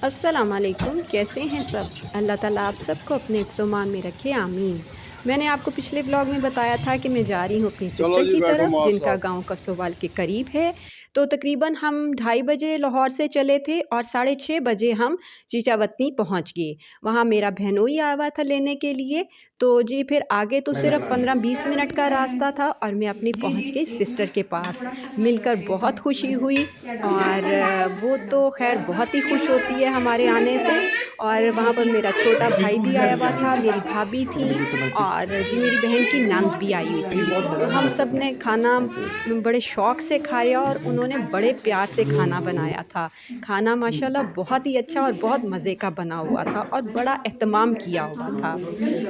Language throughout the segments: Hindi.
अस्सलाम वालेकुम, कैसे हैं सब। अल्लाह ताला आप सबको अपने हिफ्ज़-ओ-मान में रखे, आमीन। मैंने आपको पिछले ब्लॉग में बताया था कि मैं जा रही हूँ अपनी चलो सिस्टर जी की बैठो तरफ, माँ जिनका साहब। गांव कसोवाल के करीब है। तो तकरीबन हम 2:30 बजे लाहौर से चले थे और 6:30 बजे हम चीचावतनी पहुँच गए। वहाँ मेरा बहनोई आया हुआ था लेने के लिए। तो जी फिर आगे तो सिर्फ 15-20 मिनट का रास्ता था और मैं अपनी पहुँच गई सिस्टर के पास। मिलकर बहुत खुशी हुई और वो तो खैर बहुत ही खुश होती है हमारे आने से। और वहाँ पर मेरा छोटा भाई भी आया हुआ था, मेरी भाभी थी और जी मेरी बहन की नंद भी आई हुई थी। तो हम सब ने खाना बड़े शौक़ से खाया और उन्होंने बड़े प्यार से खाना बनाया था। खाना माशाल्लाह बहुत ही अच्छा और बहुत मज़े का बना हुआ था और बड़ा एहतमाम किया हुआ था।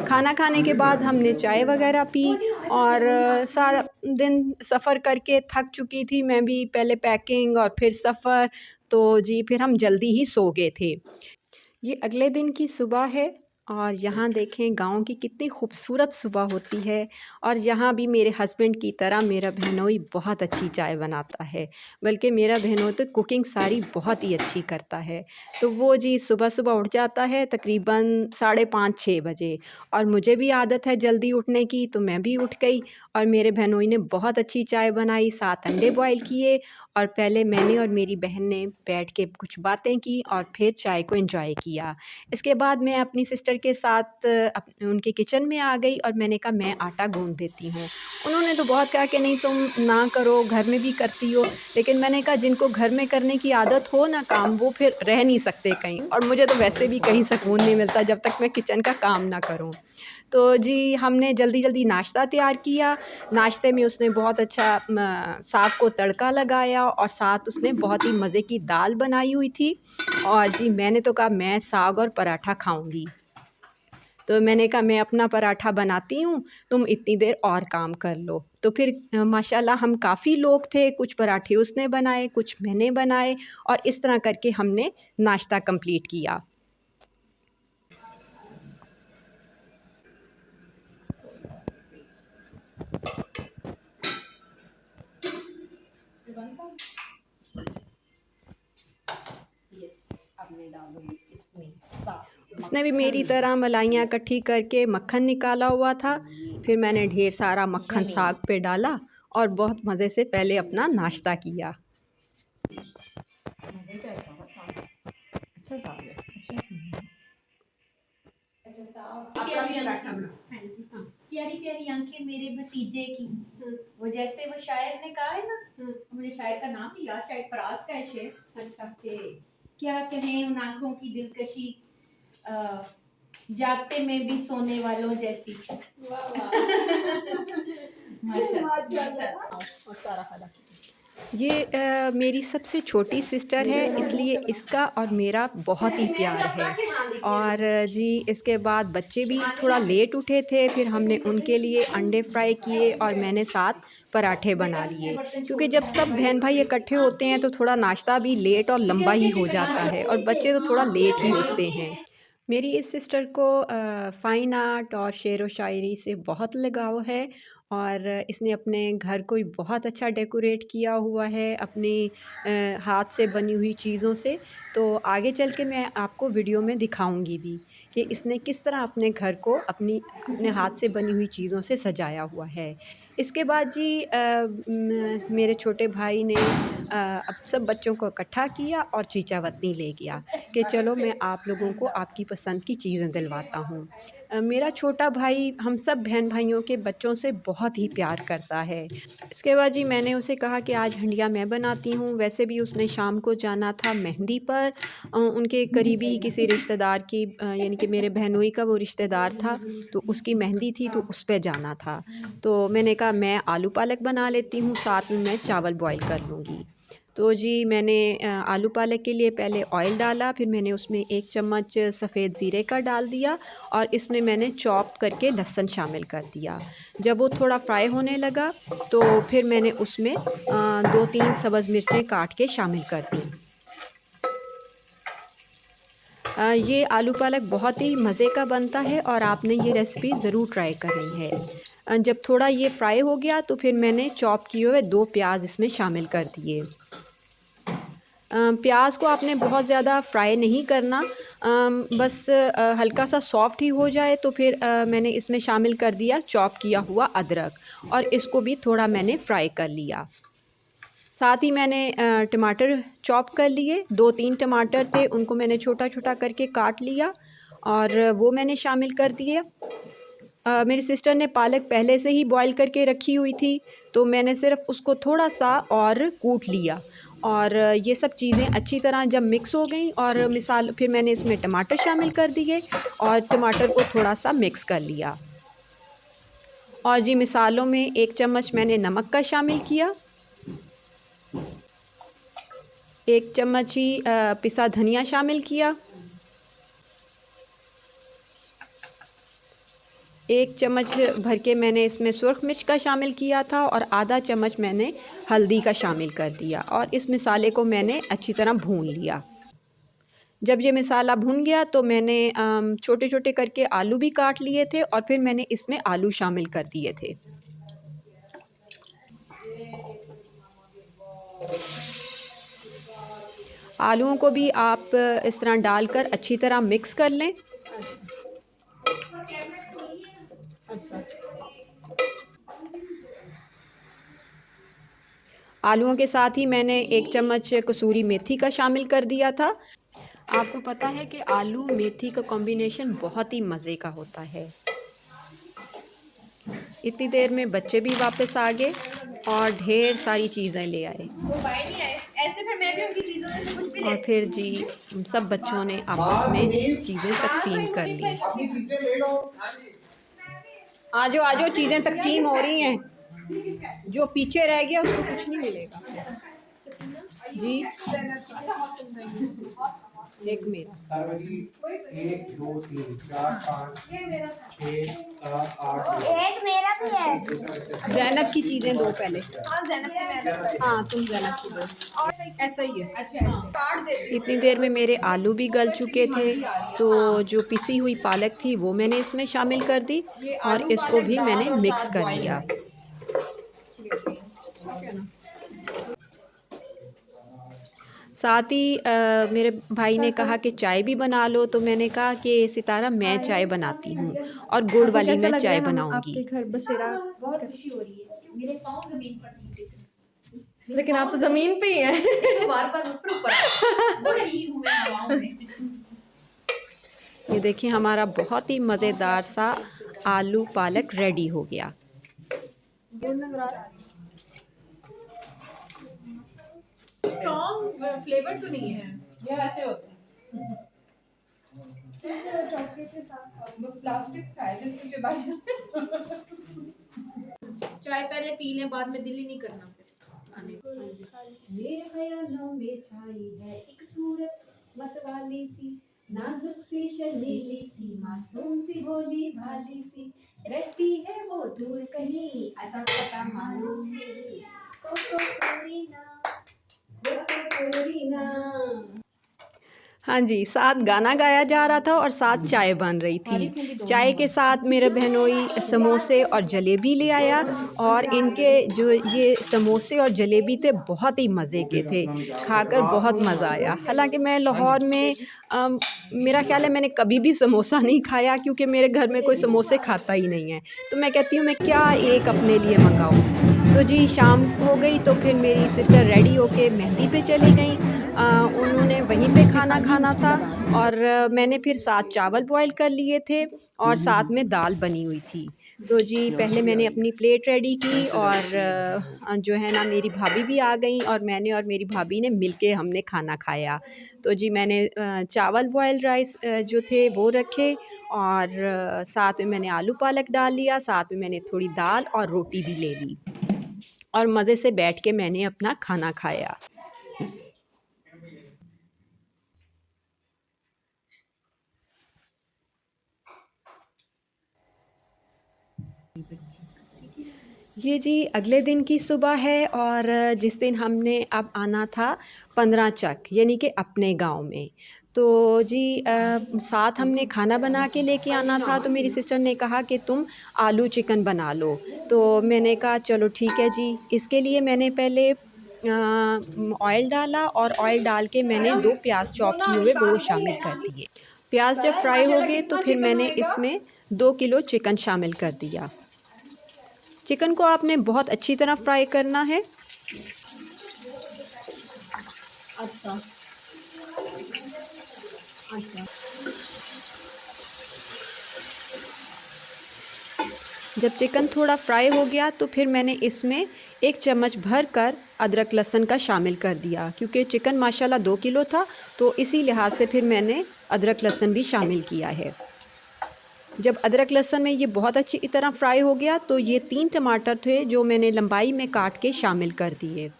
खाना खाने के बाद हमने चाय वग़ैरह पी और सारा दिन सफ़र करके थक चुकी थी मैं भी, पहले पैकिंग और फिर सफ़र। तो जी फिर हम जल्दी ही सो गए थे। ये अगले दिन की सुबह है और यहाँ देखें गाँव की कितनी खूबसूरत सुबह होती है। और यहाँ भी मेरे हस्बैंड की तरह मेरा बहनोई बहुत अच्छी चाय बनाता है, बल्कि मेरा बहनोई तो कुकिंग सारी बहुत ही अच्छी करता है। तो वो जी सुबह-सुबह उठ जाता है तकरीबन 5:30-6 बजे और मुझे भी आदत है जल्दी उठने की, तो मैं भी उठ गई और मेरे बहनोई ने बहुत अच्छी चाय बनाई, 7 अंडे बॉयल किए और पहले मैंने और मेरी बहन ने बैठ के कुछ बातें की और फिर चाय को एंजॉय किया। इसके बाद मैं अपनी सिस्टर के साथ उनके किचन में आ गई और मैंने कहा मैं आटा गूँध देती हूँ। उन्होंने तो बहुत कहा कि नहीं तुम ना करो, घर में भी करती हो। लेकिन मैंने कहा जिनको घर में करने की आदत हो ना काम, वो फिर रह नहीं सकते कहीं और मुझे तो वैसे भी कहीं सुकून नहीं मिलता जब तक मैं किचन का काम ना करूँ। तो जी हमने जल्दी-जल्दी नाश्ता तैयार किया। नाश्ते में उसने बहुत अच्छा साग को तड़का लगाया और साथ उसने बहुत ही मज़े की दाल बनाई हुई थी। और जी मैंने तो कहा मैं साग और पराठा खाऊँगी। तो मैंने कहा मैं अपना पराठा बनाती हूँ, तुम इतनी देर और काम कर लो। तो फिर माशाल्लाह हम काफ़ी लोग थे, कुछ पराठे उसने बनाए, कुछ मैंने बनाए और इस तरह करके हमने नाश्ता कंप्लीट किया। उसने भी मेरी तरह मलाइयाँ इकट्ठी करके मक्खन निकाला हुआ था। फिर मैंने ढेर सारा मक्खन साग पे डाला और बहुत मज़े से पहले अपना नाश्ता किया। प्यारी-प्यारी आँखें मेरे भतीजे की। वो जैसे वो शायर ने कहा है ना, मुझे शायर का नाम नहीं याद, शायद फराज का है शेर। अच्छा कि क्या कहें उन आँखों की दिलकशी, जागते में भी सोने वालों जैसी। वाह माशाल्लाह। ये मेरी सबसे छोटी सिस्टर है, इसलिए इसका और मेरा बहुत ही प्यार है। और जी इसके बाद बच्चे भी थोड़ा लेट उठे थे, फिर हमने उनके लिए अंडे फ्राई किए और मैंने साथ पराठे बना लिए। क्योंकि जब सब बहन-भाई इकट्ठे होते हैं तो थोड़ा नाश्ता भी लेट और लंबा ही हो जाता है और बच्चे तो थोड़ा लेट ही उठते हैं। मेरी इस सिस्टर को फ़ाइन आर्ट और शेरो शायरी से बहुत लगाव है और इसने अपने घर को भी बहुत अच्छा डेकोरेट किया हुआ है अपने हाथ से बनी हुई चीज़ों से। तो आगे चल के मैं आपको वीडियो में दिखाऊँगी भी कि इसने किस तरह अपने घर को अपने हाथ से बनी हुई चीज़ों से सजाया हुआ है। इसके बाद जी मेरे छोटे भाई ने अब सब बच्चों को इकट्ठा किया और चीचावतनी ले गया कि चलो मैं आप लोगों को आपकी पसंद की चीज़ें दिलवाता हूँ। मेरा छोटा भाई हम सब बहन-भाइयों के बच्चों से बहुत ही प्यार करता है। इसके बाद जी मैंने उसे कहा कि आज हंडिया मैं बनाती हूँ। वैसे भी उसने शाम को जाना था मेहंदी पर, उनके करीबी किसी रिश्तेदार की यानी कि मेरे बहनोई का वो रिश्तेदार था, तो उसकी मेहंदी थी तो उस पे जाना था। तो मैंने कहा मैं आलू पालक बना लेती हूँ, साथ में मैं चावल बॉयल कर लूँगी। तो जी मैंने आलू पालक के लिए पहले ऑयल डाला, फिर मैंने उसमें 1 चम्मच सफ़ेद ज़ीरे का डाल दिया और इसमें मैंने चॉप करके लहसुन शामिल कर दिया। जब वो थोड़ा फ्राई होने लगा तो फिर मैंने उसमें 2-3 सब्ज़ मिर्चें काट के शामिल कर दी। ये आलू पालक बहुत ही मज़े का बनता है और आपने ये रेसिपी ज़रूर ट्राई करनी है। जब थोड़ा ये फ्राई हो गया तो फिर मैंने चॉप किए हुए 2 प्याज इसमें शामिल कर दिए। प्याज को आपने बहुत ज़्यादा फ्राई नहीं करना, बस हल्का सा सॉफ्ट ही हो जाए तो फिर मैंने इसमें शामिल कर दिया चॉप किया हुआ अदरक और इसको भी थोड़ा मैंने फ्राई कर लिया। साथ ही मैंने टमाटर चॉप कर लिए, 2-3 टमाटर थे उनको मैंने छोटा-छोटा करके काट लिया और वो मैंने शामिल कर दिए। मेरी सिस्टर ने पालक पहले से ही बॉईल करके रखी हुई थी, तो मैंने सिर्फ़ उसको थोड़ा-सा और कूट लिया और ये सब चीज़ें अच्छी तरह जब मिक्स हो गई और फिर मैंने इसमें टमाटर शामिल कर दिए और टमाटर को थोड़ा-सा मिक्स कर लिया। और जी मिसालों में 1 चम्मच मैंने नमक का शामिल किया, 1 चम्मच ही पिसा धनिया शामिल किया, 1 चम्मच भर के मैंने इसमें सुर्ख मिर्च का शामिल किया था और आधा चम्मच मैंने हल्दी का शामिल कर दिया और इस मसाले को मैंने अच्छी तरह भून लिया। जब ये मसाला भुन गया तो मैंने छोटे-छोटे करके आलू भी काट लिए थे और फिर मैंने इसमें आलू शामिल कर दिए थे। आलूओं को भी आप इस तरह डालकर अच्छी तरह मिक्स कर लें। आलूओं के साथ ही मैंने 1 चम्मच कसूरी मेथी का शामिल कर दिया था। आपको पता है कि आलू मेथी का कॉम्बिनेशन बहुत ही मज़े का होता है। इतनी देर में बच्चे भी वापस आ गए और ढेर सारी चीज़ें ले आए। वो बाहर नहीं आए ऐसे, फिर मैं भी उनकी चीज़ों में से कुछ भी ले और फिर जी सब बच्चों ने आपस में चीज़ें तकसीम कर ली। आजो आजो चीज़ें तकसीम हो रही हैं, जो पीछे रह गया उसको कुछ नहीं मिलेगा। जी एक मेरा 1 2 3 4 5 6 7 8 एक मेरा भी है। ज़ैनब की चीज़ें दो पहले। हाँ ज़ैनब की मैंने हाँ तुम ज़ैनब की दो, ऐसा ही है। अच्छा ऐसे काट देती हूँ। इतनी देर में मेरे आलू भी गल चुके थे तो जो पिसी हुई पालक थी वो मैंने इसमें शामिल कर दी और इसको भी मैंने मिक्स कर लिया। साथ ही मेरे भाई ने कहा कि चाय भी बना लो, तो मैंने कहा कि सितारा मैं चाय बनाती हूँ और गुड़ वाली मैं चाय बनाऊंगी। आपके घर बसेरा, बहुत खुशी हो रही है, मेरे पाँव जमीन पर नहीं टिक लेकिन आप तो जमीन पे ही हैं। रहे, बार बार ऊपर ऊपर बड़ी ही हूँ मैं हवाओं में। ये देखिए हमारा बहुत ही मज़ेदार सा आलू पालक रेडी हो गया। स्ट्रॉन्ग फ्लेवर तो नहीं है, ये ऐसे होते हैं। वो प्लास्टिक चाय जिसको चबाया चाय पहले पी लें, बाद में दिल ही नहीं करना फिर आने को। मेरे ख्यालों में छाई है एक सूरत मतवाली सी, नाजुक सी शर्मीली सी, मासूम सी भोली भाली सी, रहती है वो दूर कहीं अता पता मालूम नहीं, कोको कोरीना। हाँ जी, साथ गाना गाया जा रहा था और साथ चाय बन रही थी। चाय के साथ मेरे बहनोई समोसे और जलेबी ले आया और इनके जो ये समोसे और जलेबी थे बहुत ही मज़े के थे, खाकर बहुत मज़ा आया। हालांकि मैं लाहौर में मेरा ख़्याल है मैंने कभी भी समोसा नहीं खाया क्योंकि मेरे घर में कोई समोसे खाता ही नहीं है, तो मैं कहती हूँ मैं क्या एक अपने लिए मंगाऊँ। तो जी शाम हो गई तो फिर मेरी सिस्टर रेडी होके मेहंदी पे चली गई। उन्होंने वहीं पे खाना खाना था और मैंने फिर साथ चावल बॉईल कर लिए थे और साथ में दाल बनी हुई थी। तो जी पहले मैंने अपनी प्लेट रेडी की और जो है ना मेरी भाभी भी आ गई और मैंने और मेरी भाभी ने मिलके हमने खाना खाया। तो जी मैंने चावल बॉयल राइस जो थे वो रखे और साथ में मैंने आलू पालक डाल लिया, साथ में मैंने थोड़ी दाल और रोटी भी ले ली और मज़े से बैठ के मैंने अपना खाना खाया। ये जी अगले दिन की सुबह है और जिस दिन हमने अब आना था 15 चक यानी कि अपने गांव में। तो जी साथ हमने खाना बना के लेके आना था, तो मेरी सिस्टर ने कहा कि तुम आलू चिकन बना लो। तो मैंने कहा चलो ठीक है जी। इसके लिए मैंने पहले ऑयल डाला और ऑयल डाल के मैंने 2 प्याज चॉप किए हुए वो शामिल कर दिए। प्याज जब फ्राई हो गए तो फिर मैंने इसमें 2 किलो चिकन शामिल कर दिया। चिकन को आपने बहुत अच्छी तरह फ्राई करना है। अच्छा अच्छा। जब चिकन थोड़ा फ्राई हो गया तो फिर मैंने इसमें 1 चम्मच भर कर अदरक लहसुन का शामिल कर दिया, क्योंकि चिकन माशाल्लाह 2 किलो था, तो इसी लिहाज से फिर मैंने अदरक लहसुन भी शामिल किया है। जब अदरक लहसुन में ये बहुत अच्छी तरह फ्राई हो गया तो ये 3 टमाटर थे जो मैंने लंबाई में काट के शामिल कर दिए,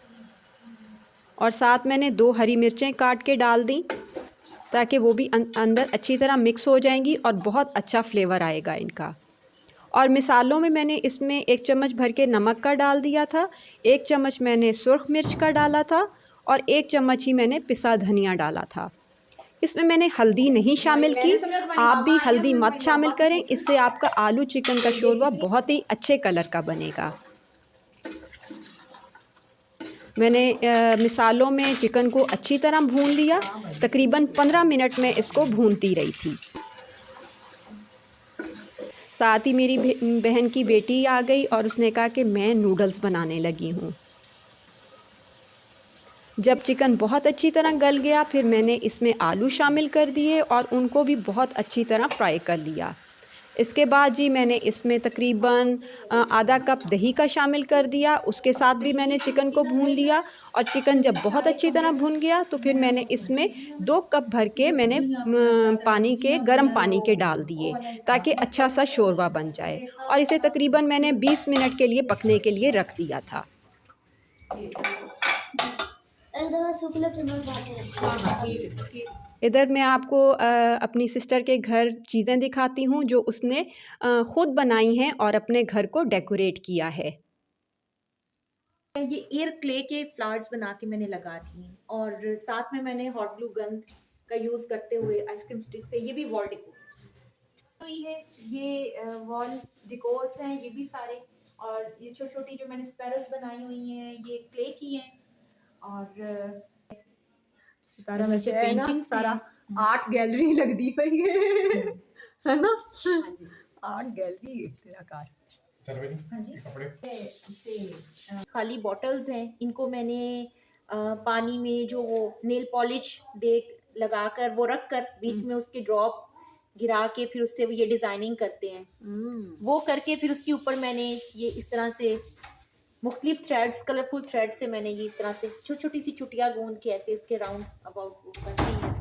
और साथ मैंने 2 हरी मिर्चें काट के डाल दी, ताकि वो भी अंदर अच्छी तरह मिक्स हो जाएंगी और बहुत अच्छा फ्लेवर आएगा इनका। और मिसालों में मैंने इसमें 1 चम्मच भर के नमक का डाल दिया था, 1 चम्मच मैंने सुर्ख मिर्च का डाला था और 1 चम्मच ही मैंने पिसा धनिया डाला था। इसमें मैंने हल्दी नहीं शामिल की, आप भी हल्दी मत शामिल करें, इससे आपका आलू चिकन का शोरबा बहुत ही अच्छे कलर का बनेगा। मैंने मिसालों में चिकन को अच्छी तरह भून लिया, तकरीबन 15 मिनट में इसको भूनती रही थी। साथ ही मेरी बहन की बेटी आ गई और उसने कहा कि मैं नूडल्स बनाने लगी हूँ। जब चिकन बहुत अच्छी तरह गल गया फिर मैंने इसमें आलू शामिल कर दिए और उनको भी बहुत अच्छी तरह फ्राई कर लिया। इसके बाद जी मैंने इसमें तकरीबन आधा कप दही का शामिल कर दिया, उसके साथ भी मैंने चिकन को भून लिया। और चिकन जब बहुत अच्छी तरह भून गया तो फिर मैंने इसमें 2 कप भर के मैंने गर्म पानी के डाल दिए, ताकि अच्छा सा शोरबा बन जाए, और इसे तकरीबन मैंने 20 मिनट के लिए पकने के लिए रख दिया था। इधर मैं आपको अपनी सिस्टर के घर चीज़ें दिखाती हूँ जो उसने ख़ुद बनाई हैं और अपने घर को डेकोरेट किया है। ये एयर क्ले के फ्लावर्स बना के मैंने लगा दिए, और साथ में मैंने हॉट ग्लू गन का यूज़ करते हुए आइसक्रीम स्टिक से ये भी वॉल डेकोर हुई है। ये वॉल डेकोर्स हैं ये भी सारे, और ये छोटी छोटी जो मैंने स्पैरोस बनाई हुई हैं ये क्ले की हैं। और सितारा में से पेंटिंग सारा आर्ट गैलरी लग दी हुई है ना? हाँ जी, आर्ट गैलरी तेरा कार। हाँ जी। खाली बॉटल्स हैं, इनको मैंने पानी में जो वो नेल पॉलिश दे लगाकर वो रख कर बीच में उसके ड्रॉप गिरा के फिर उससे ये डिज़ाइनिंग करते हैं, वो करके फिर उसके ऊपर मैंने ये इस तरह से मुख्तलिफ थ्रेड्स, कलरफुल थ्रेड से मैंने ये इस तरह से छोटी छोटी सी चुटिया गूंद के ऐसे इसके राउंड अबाउट वो करती हैं।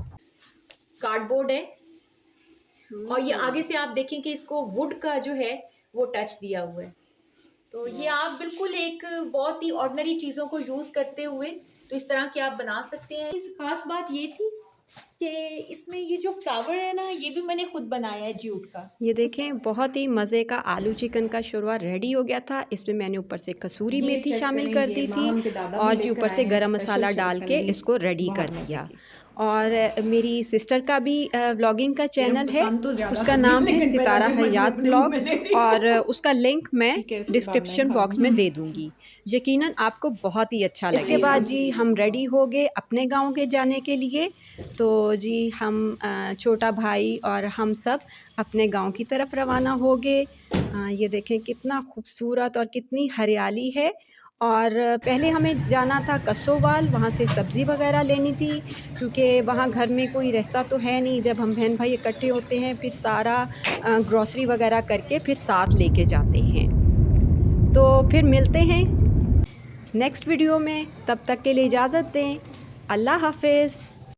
कार्डबोर्ड है, और ये आगे से आप देखें कि इसको वुड का जो है वो टच दिया हुआ है। तो ये आप बिल्कुल एक बहुत ही ऑर्डिनरी चीज़ों को यूज़ करते हुए तो इस तरह के आप बना सकते हैं। इस खास बात ये थी कि इसमें ये जो फ्लावर है ना ये भी मैंने खुद बनाया है जूट का। ये देखें बहुत ही मज़े का आलू चिकन का शोरबा रेडी हो गया था। इसमें मैंने ऊपर से कसूरी मेथी शामिल कर दी थी और जी ऊपर से गरम मसाला डाल के इसको रेडी कर दिया। और मेरी सिस्टर का भी व्लॉगिंग का चैनल है, उसका नाम है सितारा हयात ब्लॉग, और उसका लिंक मैं डिस्क्रिप्शन बॉक्स में दे दूँगी। यकीनन आपको बहुत ही अच्छा लगेगा। इसके बाद जी हम रेडी हो गए अपने गांव के जाने के लिए। तो जी हम छोटा भाई और हम सब अपने गांव की तरफ रवाना हो गए। ये देखें कितना खूबसूरत और कितनी हरियाली है। और पहले हमें जाना था कसोवाल, वहाँ से सब्ज़ी वगैरह लेनी थी, क्योंकि वहाँ घर में कोई रहता तो है नहीं। जब हम बहन भाई इकट्ठे होते हैं फिर सारा ग्रॉसरी वगैरह करके फिर साथ लेके जाते हैं। तो फिर मिलते हैं नेक्स्ट वीडियो में, तब तक के लिए इजाज़त दें। अल्लाह हाफ़िज़।